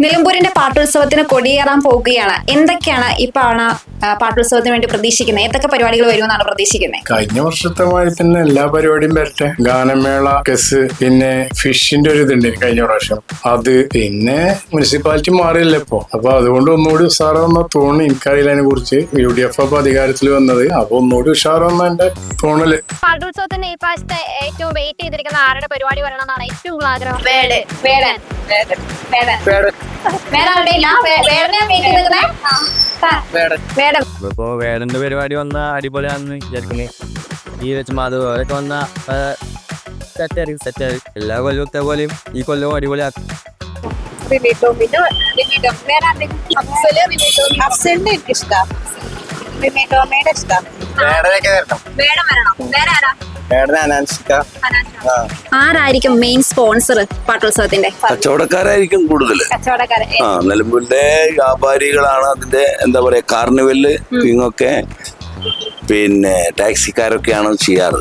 നിലമ്പൂരിന്റെ പാട്ടുത്സവത്തിന് കൊടിയേറാൻ പോകുകയാണ്. എന്തൊക്കെയാണ് ഇപ്പാണ് പാട്ടുത്സവത്തിന് വേണ്ടി പ്രതീക്ഷിക്കുന്നത്? ഏതൊക്കെ പരിപാടികൾ വരുമെന്നാണ് പ്രതീക്ഷിക്കുന്നത്? കഴിഞ്ഞ വർഷത്തെ മാതിരി തന്നെ എല്ലാ പരിപാടിയും വരട്ടെ. ഗാനമേള, കെസ്, പിന്നെ ഫിഷിന്റെ ഒരു ഇതുണ്ട് കഴിഞ്ഞ പ്രാവശ്യം. അത് പിന്നെ മുനിസിപ്പാലിറ്റി മാറിയല്ലേ ഇപ്പൊ. അപ്പൊ അതുകൊണ്ട് ഒന്നുകൂടി ഉഷാറാവുന്ന തോന്നി. എനിക്കറിയില്ല അതിനെ കുറിച്ച്. UDF അപ്പൊ അധികാരത്തിൽ വന്നത്, അപ്പൊ ഒന്നുകൂടി ഉഷാറാവുന്ന എന്റെ തോന്നല്. പാട്ടുത്സവത്തിന് ഈ പ്രാവശ്യത്തെ ഏറ്റവും വെയിറ്റ് ചെയ്തിരിക്കുന്ന ആരുടെ പരിപാടി വരണമെന്നാണ് ഏറ്റവും ആഗ്രഹം? ഇപ്പൊ വേടന്റെ പരിപാടി വന്ന അടിപൊളിയാണെന്ന് വിചാരിക്കുന്നത്. ഈ വെച്ച് അതുപോലൊക്കെ വന്ന സെറ്റ് എല്ലാ കൊല്ലത്തെ പോലെയും ഈ കൊല്ലവും അടിപൊളിയാക്കും. ആരായിരിക്കും മെയിൻ സ്പോൺസർ പാട്ടുത്സവത്തിന്റെ? കച്ചവടക്കാരായിരിക്കും കൂടുതൽ. നിലമ്പൂരിലെ വ്യാപാരികളാണ് അതിന്റെ എന്താ പറയാ, കാർണിവല് ഇങ്ങൊക്കെ പിന്നെ ടാക്സിക്കാരൊക്കെയാണ് ചെയ്യാറ്.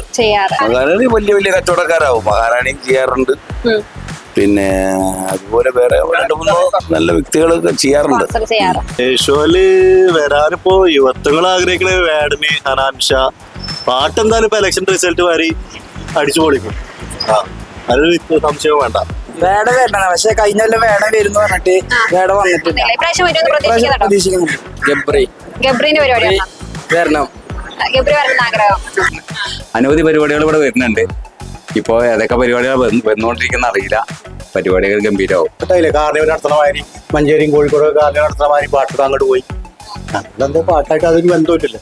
മഹാറാണി വലിയ വലിയ കച്ചവടക്കാരാവും. മഹാറാണിയും ചെയ്യാറുണ്ട്. പിന്നെ അതുപോലെ വേറെ രണ്ട് മൂന്ന് നല്ല വ്യക്തികളൊക്കെ ചെയ്യാറുണ്ട്. ഷോയില് വരാനിപ്പോ യുവത്വങ്ങൾ ആഗ്രഹിക്കുന്ന വേടന്, ഹനാൻഷ പാട്ട് എന്തായാലും ഇപ്പൊ ഇലക്ഷൻ റിസൾട്ട് വരി അടിച്ചു പൊളിക്കും. അതൊരു സംശയവും വേണ്ട. വേട വരണം, പക്ഷെ കഴിഞ്ഞ കൊല്ലം വേട വരുന്നു പറഞ്ഞിട്ട് വേട വന്നിട്ടില്ല. അനവധി പരിപാടികൾ ഇവിടെ വരുന്നുണ്ട്. ഇപ്പൊ ഏതൊക്കെ പരിപാടികൾ വന്നുകൊണ്ടിരിക്കുന്ന അറിയില്ല. പരിപാടികൾ ഗംഭീരമാവും. കാർണിവൽ നടത്തുന്ന മാതിരി മഞ്ചേരിയും കോഴിക്കോട് കാർണിവൽ നടത്തുന്ന മാതിരി പാട്ടൊക്കെ അങ്ങോട്ട് പോയി. അതെന്തോ പാട്ടായിട്ട് അതൊരു ബന്ധമില്ലല്ലോ.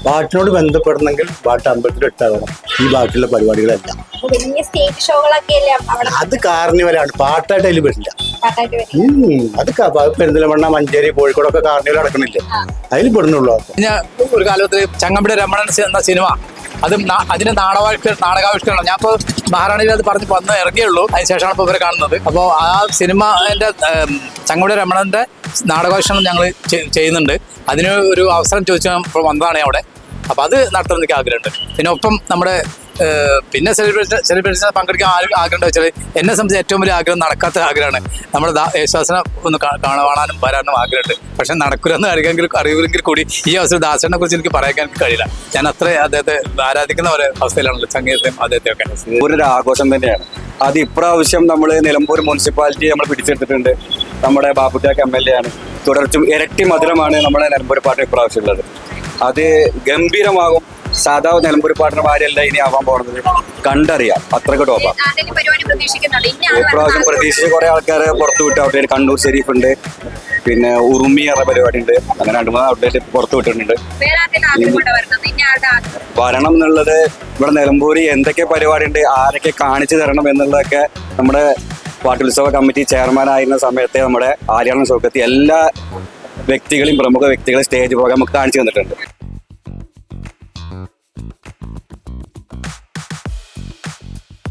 പാട്ടിനോട് ബന്ധപ്പെടണമെങ്കിൽ പാട്ട് അമ്പലത്തിൽ ഇട്ടാകണം. ഈ ബാക്കിയുള്ള പരിപാടികളെല്ലാം അത് കാർണിവലാണ്. പാട്ടായിട്ട് അതിൽ പെടില്ല. അത് പെരിന്തൽമണ്ണ, മഞ്ചേരി, കോഴിക്കോടൊക്കെ കാർണിവൽ നടക്കണില്ലേ, അതിൽ പെടുന്നുള്ളൂ. ഒരു കാലത്ത് ചങ്ങമ്പുഴ രമണൻ എന്ന സിനിമ, അതും അതിന്റെ നാടകാവിഷ്കരണം. ഞാൻ ഇപ്പോൾ മഹാറാണിയിൽ അത് പറഞ്ഞ് വന്ന് ഇറങ്ങിയുള്ളൂ. അതിനുശേഷമാണ് ഇപ്പോൾ ഇവരെ കാണുന്നത്. അപ്പോൾ ആ സിനിമ ചങ്ങമ്പുഴ രമണന്റെ നാടകാവിഷ്കരണം ഞങ്ങൾ ചെയ്യുന്നുണ്ട്. അതിന് ഒരു അവസരം ചോദിച്ചാൽ ഇപ്പോൾ വന്നതാണ് അവിടെ. അപ്പോൾ അത് നടത്താൻ എനിക്ക് ആഗ്രഹമുണ്ട്. പിന്നെ ഒപ്പം നമ്മുടെ പിന്നെ സെലിബ്രേഷൻ പങ്കെടുക്കാൻ ആഗ്രഹം വെച്ചാൽ എന്നെ സംബന്ധിച്ച് ഏറ്റവും വലിയ ആഗ്രഹം നടക്കാത്ത ആഗ്രഹമാണ്. നമ്മുടെ യേശുദാസിനെ ഒന്ന് കാണാനും വരാനും ആഗ്രഹമുണ്ട്. പക്ഷെ നടക്കില്ലെന്ന് അറിയുമെങ്കിൽ കൂടി ഈ അവസരം ദാസനെ കുറിച്ച് എനിക്ക് പറയാൻ എനിക്ക് കഴിയില്ല. ഞാൻ അത്ര അദ്ദേഹത്തെ ആരാധിക്കുന്ന ഒരു അവസ്ഥയിലാണല്ലോ സംഗീതത്തെയും അദ്ദേഹത്തെയൊക്കെ. ഒരു ആഘോഷം തന്നെയാണ് അത്. ഇപ്രാവശ്യം നമ്മൾ നിലമ്പൂർ മുനിസിപ്പാലിറ്റി നമ്മൾ പിടിച്ചെടുത്തിട്ടുണ്ട്. നമ്മുടെ ബാബുട്ടാക്ക് MLA ആണ്. തുടർച്ചും ഇരട്ടി മധുരമാണ് നമ്മുടെ നിലമ്പൂർ പാട്ട് ഇപ്രാവശ്യം ഉള്ളത്. അത് ഗംഭീരമാകും. സാധാ നിലമ്പൂർ പാട്ടിന് മാരിയല്ല ഇനി ആവാൻ പോകുന്നത്. കണ്ടറിയാം, അത്രയ്ക്ക് ടോപ്പാ. ഇപ്രാവശ്യം പ്രതീക്ഷിച്ച് കുറെ ആൾക്കാരെ പുറത്തു വിട്ട ഔട്ട്ലേറ്റ്. കണ്ണൂർ ഷെരീഫ് ഉണ്ട്, പിന്നെ ഉറുമി എന്ന പരിപാടി ഉണ്ട്. അങ്ങനെ 2-3 ഔട്ട്ലേറ്റ് പുറത്തു വിട്ടിട്ടുണ്ട്. വരണം എന്നുള്ളത് ഇവിടെ നിലമ്പൂര് എന്തൊക്കെ പരിപാടി ഉണ്ട്, ആരൊക്കെ കാണിച്ചു തരണം എന്നുള്ളതൊക്കെ നമ്മുടെ പാട്ടുത്സവ കമ്മിറ്റി ചെയർമാനായിരുന്ന സമയത്തെ നമ്മുടെ ആര്യാടൻ സൗഖ്യത്തിൽ എല്ലാ വ്യക്തികളെയും, പ്രമുഖ വ്യക്തികളെ സ്റ്റേജ് പ്രോഗ്രാം നമുക്ക് കാണിച്ചു തന്നിട്ടുണ്ട്.